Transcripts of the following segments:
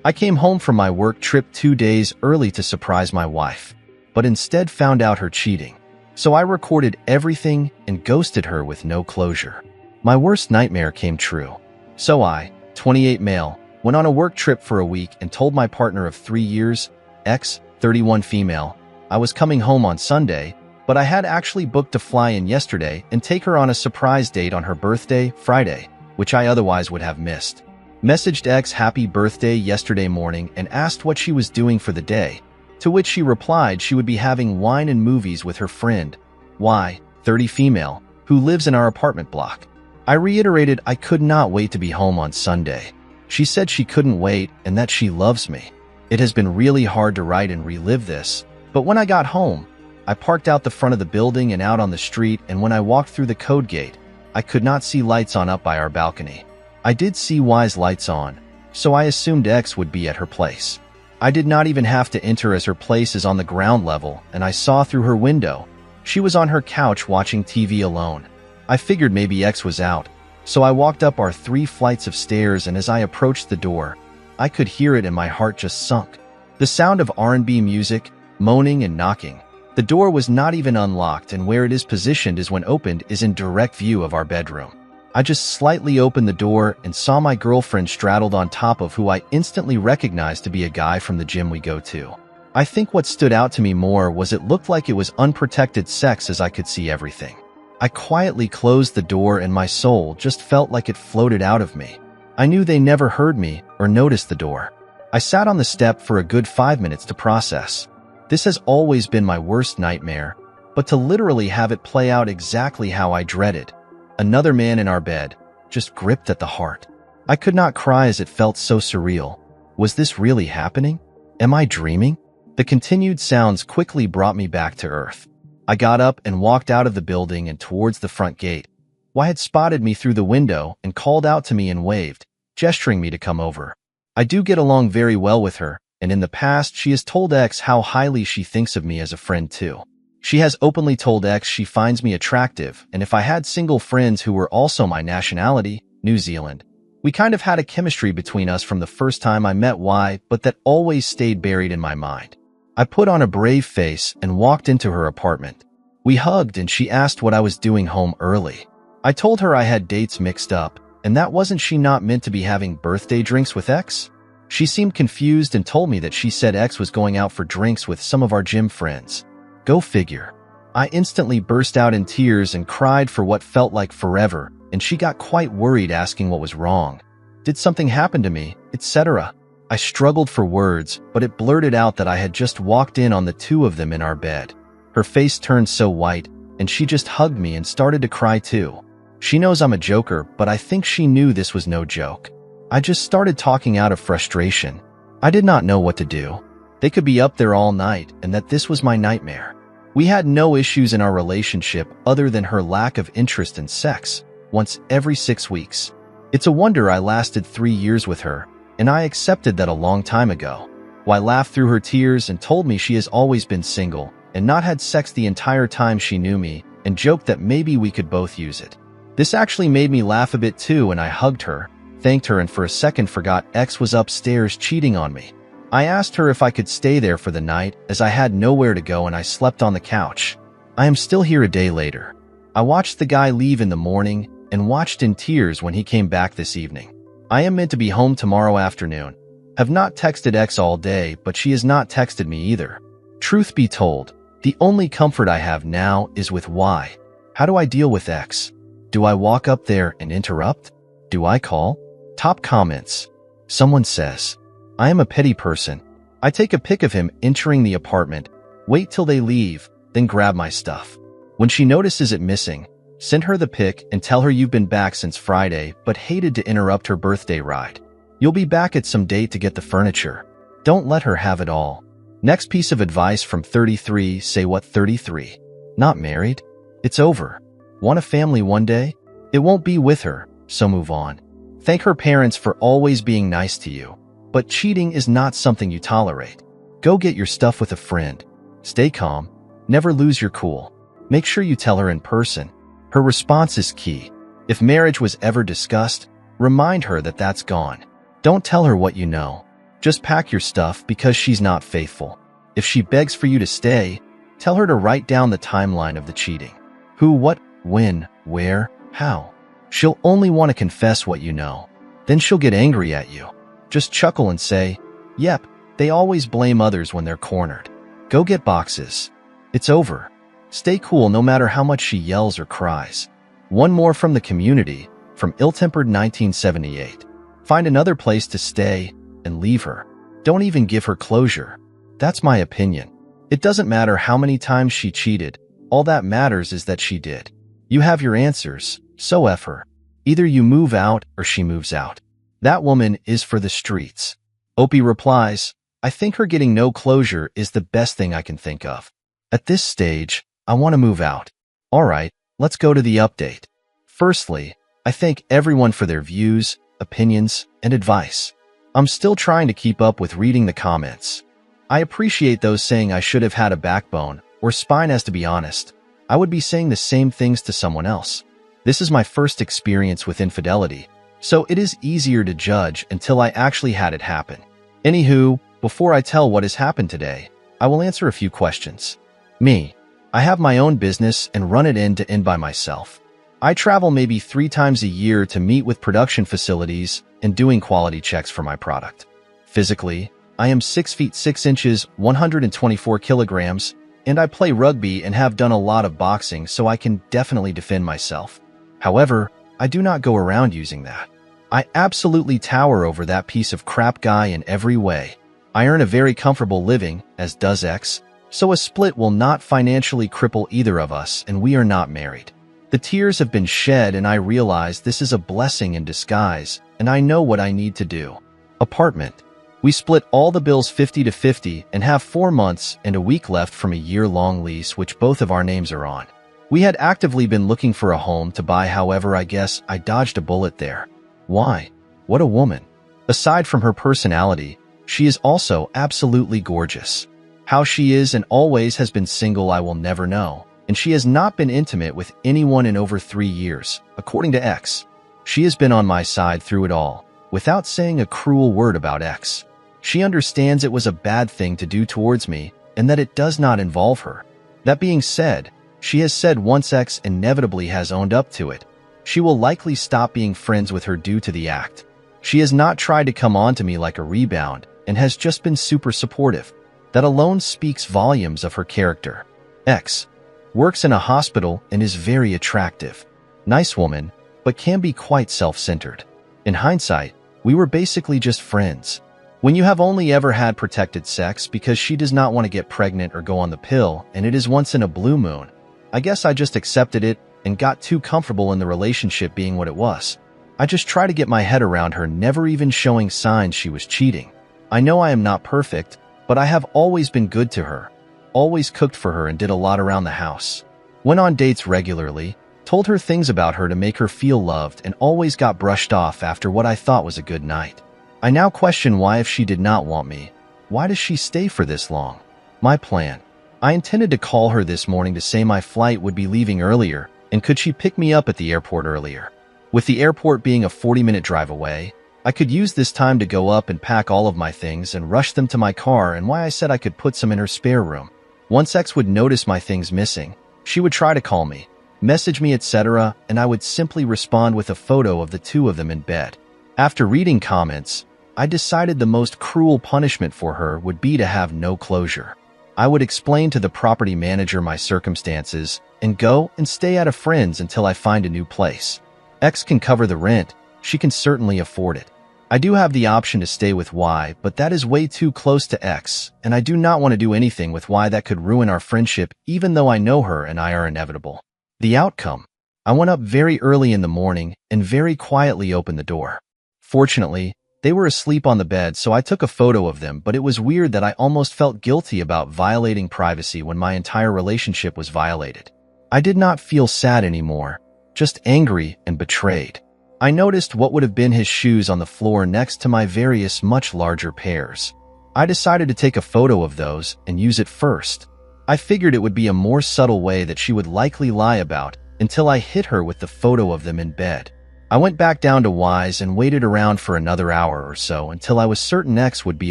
I came home from my work trip 2 days early to surprise my wife, but instead found out her cheating. So I recorded everything and ghosted her with no closure. My worst nightmare came true. So I, 28 male, went on a work trip for a week and told my partner of 3 years, ex, 31 female, I was coming home on Sunday, but I had actually booked to fly in yesterday and take her on a surprise date on her birthday, Friday, which I otherwise would have missed. Messaged ex happy birthday yesterday morning and asked what she was doing for the day, to which she replied she would be having wine and movies with her friend, Y, 30 female, who lives in our apartment block. I reiterated I could not wait to be home on Sunday. She said she couldn't wait and that she loves me. It has been really hard to write and relive this, but when I got home, I parked out the front of the building and out on the street, and when I walked through the code gate, I could not see lights on up by our balcony. I did see Y's lights on, so I assumed X would be at her place. I did not even have to enter as her place is on the ground level, and I saw through her window. She was on her couch watching TV alone. I figured maybe X was out, so I walked up our 3 flights of stairs, and as I approached the door, I could hear it and my heart just sunk. The sound of R&B music, moaning and knocking. The door was not even unlocked, and where it is positioned is when opened is in direct view of our bedroom. I just slightly opened the door and saw my girlfriend straddled on top of who I instantly recognized to be a guy from the gym we go to. I think what stood out to me more was it looked like it was unprotected sex as I could see everything. I quietly closed the door and my soul just felt like it floated out of me. I knew they never heard me or noticed the door. I sat on the step for a good 5 minutes to process. This has always been my worst nightmare, but to literally have it play out exactly how I dreaded. Another man in our bed, just gripped at the heart. I could not cry as it felt so surreal. Was this really happening? Am I dreaming? The continued sounds quickly brought me back to earth. I got up and walked out of the building and towards the front gate. Y had spotted me through the window and called out to me and waved, gesturing me to come over. I do get along very well with her, and in the past she has told X how highly she thinks of me as a friend too. She has openly told X she finds me attractive, and if I had single friends who were also my nationality, New Zealand. We kind of had a chemistry between us from the first time I met Y, but that always stayed buried in my mind. I put on a brave face and walked into her apartment. We hugged and she asked what I was doing home early. I told her I had dates mixed up, and that wasn't she not meant to be having birthday drinks with X? She seemed confused and told me that she said X was going out for drinks with some of our gym friends. Go figure. I instantly burst out in tears and cried for what felt like forever, and she got quite worried asking what was wrong. Did something happen to me, etc.? I struggled for words, but it blurted out that I had just walked in on the 2 of them in our bed. Her face turned so white, and she just hugged me and started to cry too. She knows I'm a joker, but I think she knew this was no joke. I just started talking out of frustration. I did not know what to do. They could be up there all night, and that this was my nightmare. We had no issues in our relationship other than her lack of interest in sex, once every 6 weeks. It's a wonder I lasted 3 years with her, and I accepted that a long time ago. Y laughed through her tears and told me she has always been single and not had sex the entire time she knew me, and joked that maybe we could both use it. This actually made me laugh a bit too, and I hugged her, thanked her, and for a second forgot X was upstairs cheating on me. I asked her if I could stay there for the night, as I had nowhere to go and I slept on the couch. I am still here a day later. I watched the guy leave in the morning and watched in tears when he came back this evening. I am meant to be home tomorrow afternoon. Have not texted X all day, but she has not texted me either. Truth be told, the only comfort I have now is with Y. How do I deal with X? Do I walk up there and interrupt? Do I call? Top comments. Someone says, I am a petty person. I take a pic of him entering the apartment, wait till they leave, then grab my stuff. When she notices it missing, send her the pic and tell her you've been back since Friday but hated to interrupt her birthday ride. You'll be back at some date to get the furniture. Don't let her have it all. Next piece of advice from 33. Say what? 33. Not married? It's over. Want a family one day? It won't be with her, so move on. Thank her parents for always being nice to you. But cheating is not something you tolerate. Go get your stuff with a friend. Stay calm. Never lose your cool. Make sure you tell her in person. Her response is key. If marriage was ever discussed, remind her that that's gone. Don't tell her what you know. Just pack your stuff because she's not faithful. If she begs for you to stay, tell her to write down the timeline of the cheating. Who, what, when, where, how. She'll only want to confess what you know. Then she'll get angry at you. Just chuckle and say, "Yep, they always blame others when they're cornered. Go get boxes. It's over." Stay cool no matter how much she yells or cries. One more from the community, from Ill-Tempered 1978. Find another place to stay and leave her. Don't even give her closure. That's my opinion. It doesn't matter how many times she cheated. All that matters is that she did. You have your answers, so F her. Either you move out or she moves out. That woman is for the streets. Opie replies, "I think her getting no closure is the best thing I can think of. At this stage, I want to move out." All right, let's go to the update. Firstly, I thank everyone for their views, opinions, and advice. I'm still trying to keep up with reading the comments. I appreciate those saying I should have had a backbone or spine, as to be honest. I would be saying the same things to someone else. This is my first experience with infidelity, so it is easier to judge until I actually had it happen. Anywho, before I tell what has happened today, I will answer a few questions. Me. I have my own business and run it end to end by myself. I travel maybe 3 times a year to meet with production facilities and doing quality checks for my product. Physically, I am 6 feet 6 inches, 124 kilograms, and I play rugby and have done a lot of boxing, so I can definitely defend myself. However, I do not go around using that. I absolutely tower over that piece of crap guy in every way. I earn a very comfortable living, as does X, so a split will not financially cripple either of us, and we are not married. The tears have been shed and I realize this is a blessing in disguise, and I know what I need to do. Apartment. We split all the bills 50-50 and have 4 months and a week left from a year-long lease which both of our names are on. We had actively been looking for a home to buy, however I guess I dodged a bullet there. Why? What a woman. Aside from her personality, she is also absolutely gorgeous. How she is and always has been single I will never know, and she has not been intimate with anyone in over 3 years, according to X. She has been on my side through it all, without saying a cruel word about X. She understands it was a bad thing to do towards me, and that it does not involve her. That being said, she has said once X inevitably has owned up to it, she will likely stop being friends with her due to the act. She has not tried to come on to me like a rebound, and has just been super supportive. That alone speaks volumes of her character. X works in a hospital and is very attractive. Nice woman, but can be quite self-centered. In hindsight, we were basically just friends. When you have only ever had protected sex because she does not want to get pregnant or go on the pill, and it is once in a blue moon, I guess I just accepted it and got too comfortable in the relationship being what it was. I just try to get my head around her never even showing signs she was cheating. I know I am not perfect, but I have always been good to her, always cooked for her and did a lot around the house. Went on dates regularly, told her things about her to make her feel loved, and always got brushed off after what I thought was a good night. I now question why, if she did not want me, why does she stay for this long? My plan. I intended to call her this morning to say my flight would be leaving earlier, and could she pick me up at the airport earlier. With the airport being a 40-minute drive away, I could use this time to go up and pack all of my things and rush them to my car, and why I said I could put some in her spare room. Once X would notice my things missing, she would try to call me, message me, etc., and I would simply respond with a photo of the 2 of them in bed. After reading comments, I decided the most cruel punishment for her would be to have no closure. I would explain to the property manager my circumstances and go and stay at a friend's until I find a new place. X can cover the rent. She can certainly afford it. I do have the option to stay with Y, but that is way too close to X, and I do not want to do anything with Y that could ruin our friendship, even though I know her and I are inevitable. The outcome. I went up very early in the morning and very quietly opened the door. Fortunately, they were asleep on the bed, so I took a photo of them, but it was weird that I almost felt guilty about violating privacy when my entire relationship was violated. I did not feel sad anymore, just angry and betrayed. I noticed what would have been his shoes on the floor next to my various much larger pairs. I decided to take a photo of those and use it first. I figured it would be a more subtle way that she would likely lie about until I hit her with the photo of them in bed. I went back down to Y's and waited around for another hour or so until I was certain X would be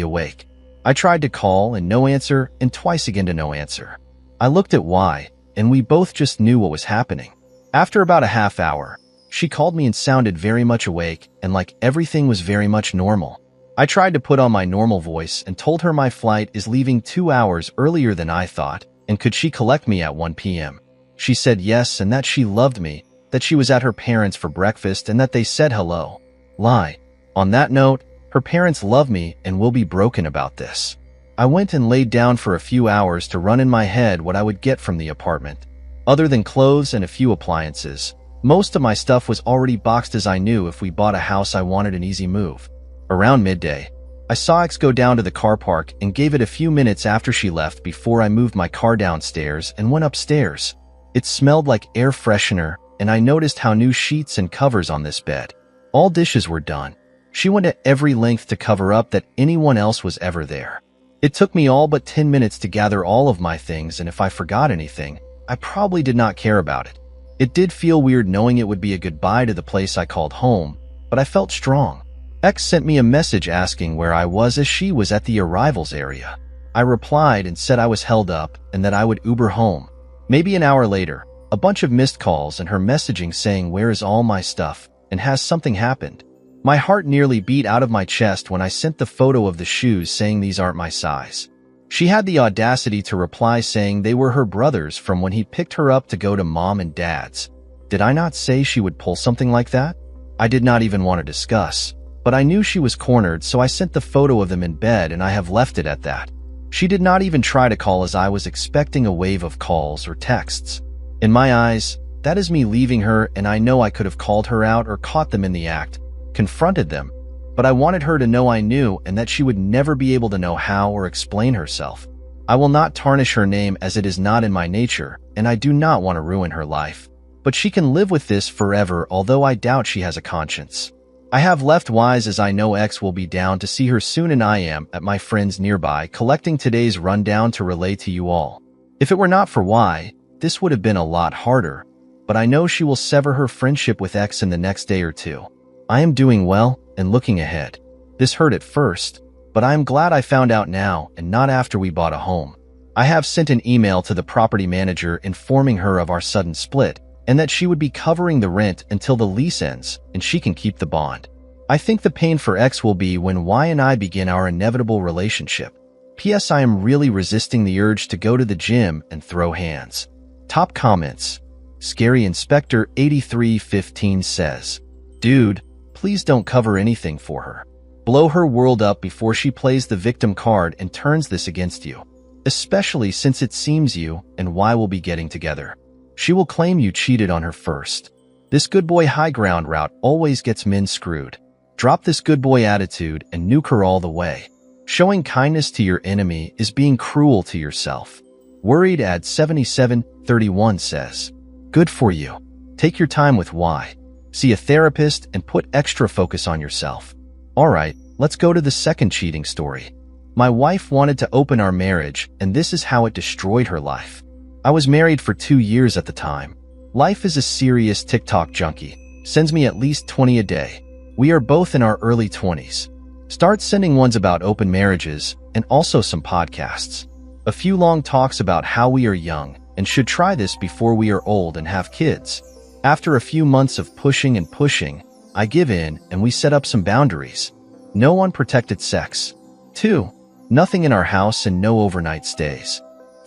awake. I tried to call and no answer, and twice again to no answer. I looked at Y, and we both just knew what was happening. After about a half hour, she called me and sounded very much awake and like everything was very much normal. I tried to put on my normal voice and told her my flight is leaving 2 hours earlier than I thought, and could she collect me at 1 p.m. She said yes and that she loved me, that she was at her parents' for breakfast and that they said hello. Lie. On that note, her parents love me and will be broken about this. I went and laid down for a few hours to run in my head what I would get from the apartment. Other than clothes and a few appliances, most of my stuff was already boxed as I knew if we bought a house I wanted an easy move. Around midday, I saw X go down to the car park and gave it a few minutes after she left before I moved my car downstairs and went upstairs. It smelled like air freshener, and I noticed how new sheets and covers on this bed. All dishes were done. She went at every length to cover up that anyone else was ever there. It took me all but 10 minutes to gather all of my things, and if I forgot anything, I probably did not care about it. It did feel weird knowing it would be a goodbye to the place I called home, but I felt strong. X sent me a message asking where I was as she was at the arrivals area. I replied and said I was held up and that I would Uber home. Maybe an hour later, a bunch of missed calls and her messaging saying where is all my stuff and has something happened. My heart nearly beat out of my chest when I sent the photo of the shoes saying these aren't my size. She had the audacity to reply saying they were her brother's from when he picked her up to go to mom and dad's. Did I not say she would pull something like that? I did not even want to discuss, but I knew she was cornered, so I sent the photo of them in bed and I have left it at that. She did not even try to call as I was expecting a wave of calls or texts. In my eyes, that is me leaving her, and I know I could have called her out or caught them in the act, confronted them, but I wanted her to know I knew and that she would never be able to know how or explain herself. I will not tarnish her name as it is not in my nature, and I do not want to ruin her life. But she can live with this forever, although I doubt she has a conscience. I have left Y's as I know X will be down to see her soon, and I am at my friend's nearby collecting today's rundown to relay to you all. If it were not for Y, this would have been a lot harder, but I know she will sever her friendship with X in the next day or two. I am doing well and looking ahead. This hurt at first, but I am glad I found out now and not after we bought a home. I have sent an email to the property manager informing her of our sudden split and that she would be covering the rent until the lease ends and she can keep the bond. I think the pain for X will be when Y and I begin our inevitable relationship. P.S. I am really resisting the urge to go to the gym and throw hands. Top comments. Scary Inspector 8315 says, "Dude, please don't cover anything for her. Blow her world up before she plays the victim card and turns this against you. Especially since it seems you and Y will be getting together. She will claim you cheated on her first. This good boy high ground route always gets men screwed. Drop this good boy attitude and nuke her all the way. Showing kindness to your enemy is being cruel to yourself." Worried Ad 7731 says, "Good for you. Take your time with Y. See a therapist and put extra focus on yourself." Alright, let's go to the second cheating story. My wife wanted to open our marriage, and this is how it destroyed her life. I was married for 2 years at the time. Life is a serious TikTok junkie. Sends me at least 20 a day. We are both in our early 20s. Start sending ones about open marriages and also some podcasts. A few long talks about how we are young and should try this before we are old and have kids. After a few months of pushing and pushing, I give in and we set up some boundaries. No unprotected sex. 2. Nothing in our house and no overnight stays.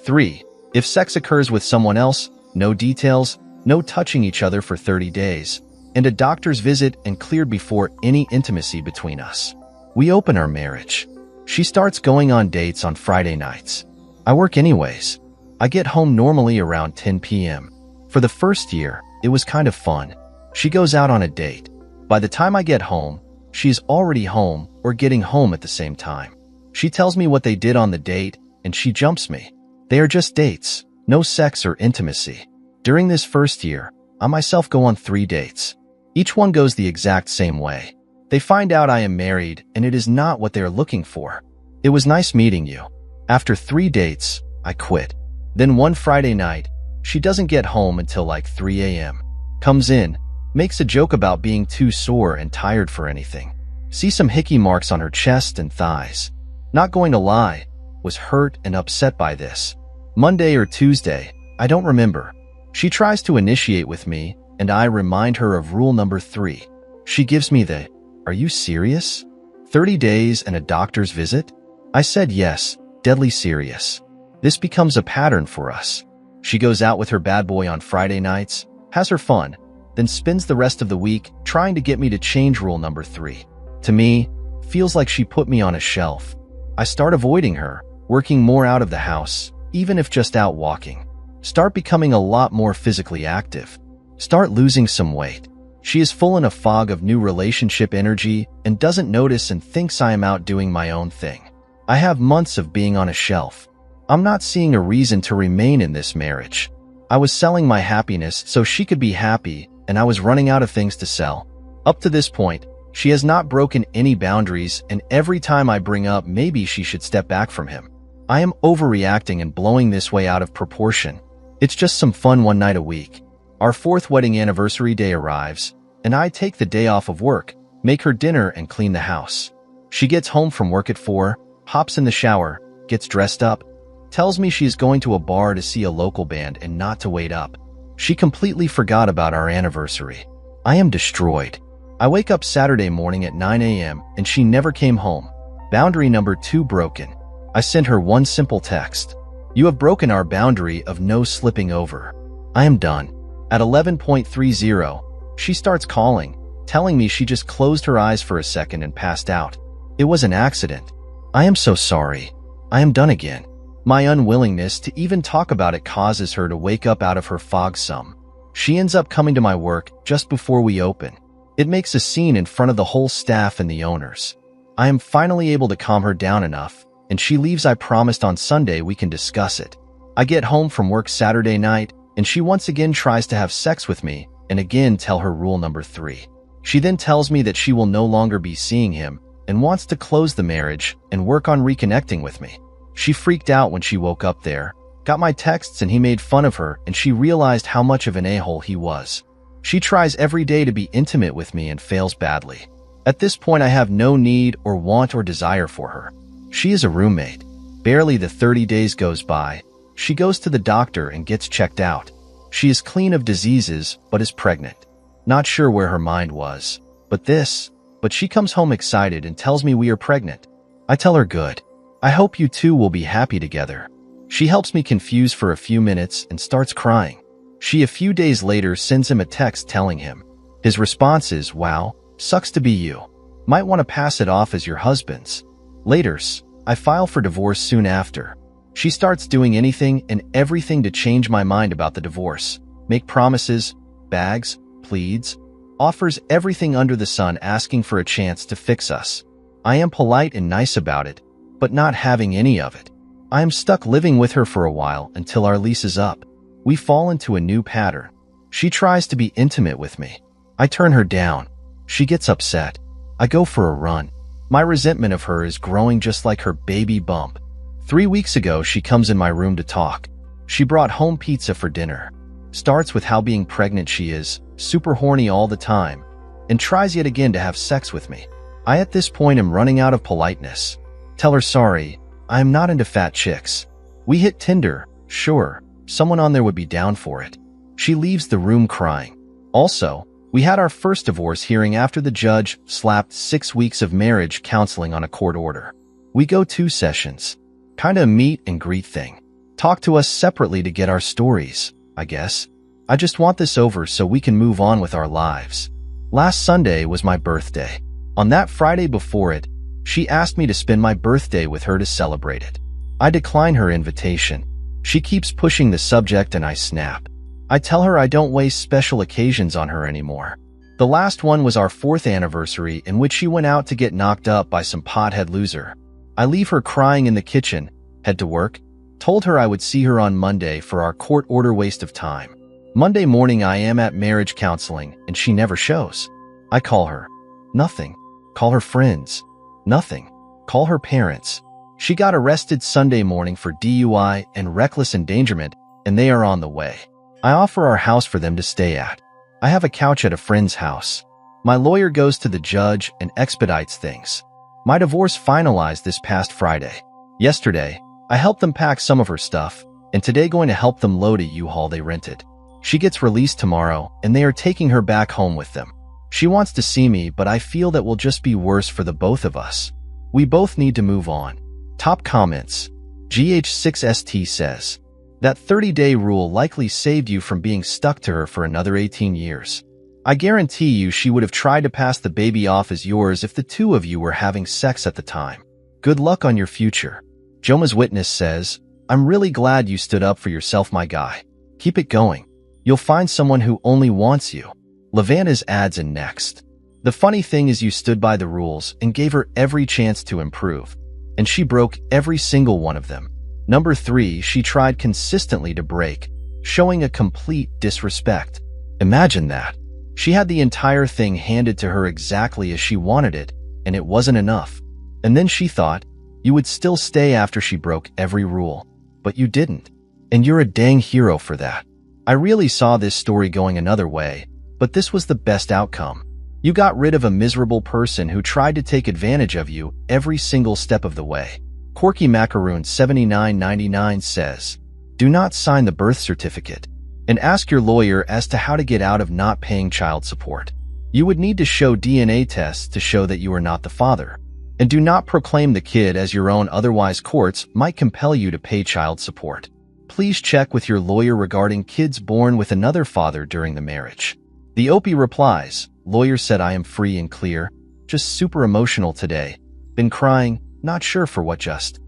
3. If sex occurs with someone else, no details, no touching each other for 30 days, and a doctor's visit and cleared before any intimacy between us. We open our marriage. She starts going on dates on Friday nights. I work anyways. I get home normally around 10 p.m. For the first year, it was kind of fun. She goes out on a date. By the time I get home, she's already home or getting home at the same time. She tells me what they did on the date, and she jumps me. They are just dates, no sex or intimacy. During this first year, I myself go on 3 dates. Each one goes the exact same way. They find out I am married, and it is not what they are looking for. It was nice meeting you. After 3 dates, I quit. Then one Friday night, she doesn't get home until like 3 a.m. Comes in, Makes a joke about being too sore and tired for anything. See some hickey marks on her chest and thighs. Not going to lie, was hurt and upset by this. Monday or Tuesday, I don't remember. She tries to initiate with me, and I remind her of rule number 3. She gives me the, "Are you serious? 30 days and a doctor's visit?" I said yes, deadly serious. This becomes a pattern for us. She goes out with her bad boy on Friday nights, has her fun, then spends the rest of the week trying to get me to change rule number 3. To me, feels like she put me on a shelf. I start avoiding her, working more out of the house, even if just out walking. Start becoming a lot more physically active. Start losing some weight. She is full in a fog of new relationship energy and doesn't notice and thinks I am out doing my own thing. I have months of being on a shelf. I'm not seeing a reason to remain in this marriage. I was selling my happiness so she could be happy, and I was running out of things to sell. Up to this point, she has not broken any boundaries, and every time I bring up maybe she should step back from him, I am overreacting and blowing this way out of proportion. It's just some fun one night a week. Our 4th wedding anniversary day arrives, and I take the day off of work, make her dinner and clean the house. She gets home from work at 4, hops in the shower, gets dressed up, tells me she is going to a bar to see a local band and not to wait up. She completely forgot about our anniversary. I am destroyed. I wake up Saturday morning at 9 a.m. and she never came home. Boundary number 2 broken. I sent her one simple text. "You have broken our boundary of no slipping over. I am done." At 11:30, she starts calling, telling me she just closed her eyes for a second and passed out. It was an accident. I am so sorry. I am done again. My unwillingness to even talk about it causes her to wake up out of her fog some. She ends up coming to my work just before we open. It makes a scene in front of the whole staff and the owners. I am finally able to calm her down enough, and she leaves. I promised on Sunday we can discuss it. I get home from work Saturday night, and she once again tries to have sex with me, and again tell her rule number 3. She then tells me that she will no longer be seeing him, and wants to close the marriage and work on reconnecting with me. She freaked out when she woke up there, got my texts, and he made fun of her, and she realized how much of an a-hole he was. She tries every day to be intimate with me and fails badly. At this point, I have no need or want or desire for her. She is a roommate. Barely the 30 days goes by. She goes to the doctor and gets checked out. She is clean of diseases, but is pregnant. Not sure where her mind was. But she comes home excited and tells me we are pregnant. I tell her good. I hope you two will be happy together. She helps me confuse for a few minutes and starts crying. She a few days later sends him a text telling him. His response is, "Wow, sucks to be you. Might want to pass it off as your husband's." Laters, I file for divorce soon after. She starts doing anything and everything to change my mind about the divorce. Make promises, bags, pleads, offers everything under the sun, asking for a chance to fix us. I am polite and nice about it, but not having any of it. I am stuck living with her for a while until our lease is up. We fall into a new pattern. She tries to be intimate with me. I turn her down. She gets upset. I go for a run. My resentment of her is growing just like her baby bump. 3 weeks ago, she comes in my room to talk. She brought home pizza for dinner. Starts with how being pregnant she is, super horny all the time, and tries yet again to have sex with me. I at this point am running out of politeness. Tell her sorry, I am not into fat chicks. We hit Tinder, sure, someone on there would be down for it. She leaves the room crying. Also, we had our first divorce hearing after the judge slapped 6 weeks of marriage counseling on a court order. We go 2 sessions. Kinda a meet and greet thing. Talk to us separately to get our stories, I guess. I just want this over so we can move on with our lives. Last Sunday was my birthday. On that Friday before it, she asked me to spend my birthday with her to celebrate it. I decline her invitation. She keeps pushing the subject and I snap. I tell her I don't waste special occasions on her anymore. The last one was our 4th anniversary, in which she went out to get knocked up by some pothead loser. I leave her crying in the kitchen, head to work, told her I would see her on Monday for our court order. Waste of time. Monday morning I am at marriage counseling and she never shows. I call her. Nothing. Call her friends. Nothing. Call her parents. She got arrested Sunday morning for DUI and reckless endangerment, and they are on the way. I offer our house for them to stay at. I have a couch at a friend's house. My lawyer goes to the judge and expedites things. My divorce finalized this past Friday. Yesterday, I helped them pack some of her stuff, and today going to help them load a U-Haul they rented. She gets released tomorrow, and they are taking her back home with them. She wants to see me, but I feel that will just be worse for the both of us. We both need to move on. Top comments. GH6ST says, that 30-day rule likely saved you from being stuck to her for another 18 years. I guarantee you she would have tried to pass the baby off as yours if the two of you were having sex at the time. Good luck on your future. Joma's Witness says, I'm really glad you stood up for yourself, my guy. Keep it going. You'll find someone who only wants you. Levanta's adds in next. The funny thing is you stood by the rules and gave her every chance to improve. And she broke every single one of them. Number 3, she tried consistently to break, showing a complete disrespect. Imagine that. She had the entire thing handed to her exactly as she wanted it, and it wasn't enough. And then she thought you would still stay after she broke every rule. But you didn't. And you're a dang hero for that. I really saw this story going another way, but this was the best outcome. You got rid of a miserable person who tried to take advantage of you every single step of the way. Corky Macaroon 7999 says, do not sign the birth certificate. And ask your lawyer as to how to get out of not paying child support. You would need to show DNA tests to show that you are not the father. And do not proclaim the kid as your own, otherwise courts might compel you to pay child support. Please check with your lawyer regarding kids born with another father during the marriage. The Opie replies, lawyer said I am free and clear, just super emotional today. Been crying, not sure for what just.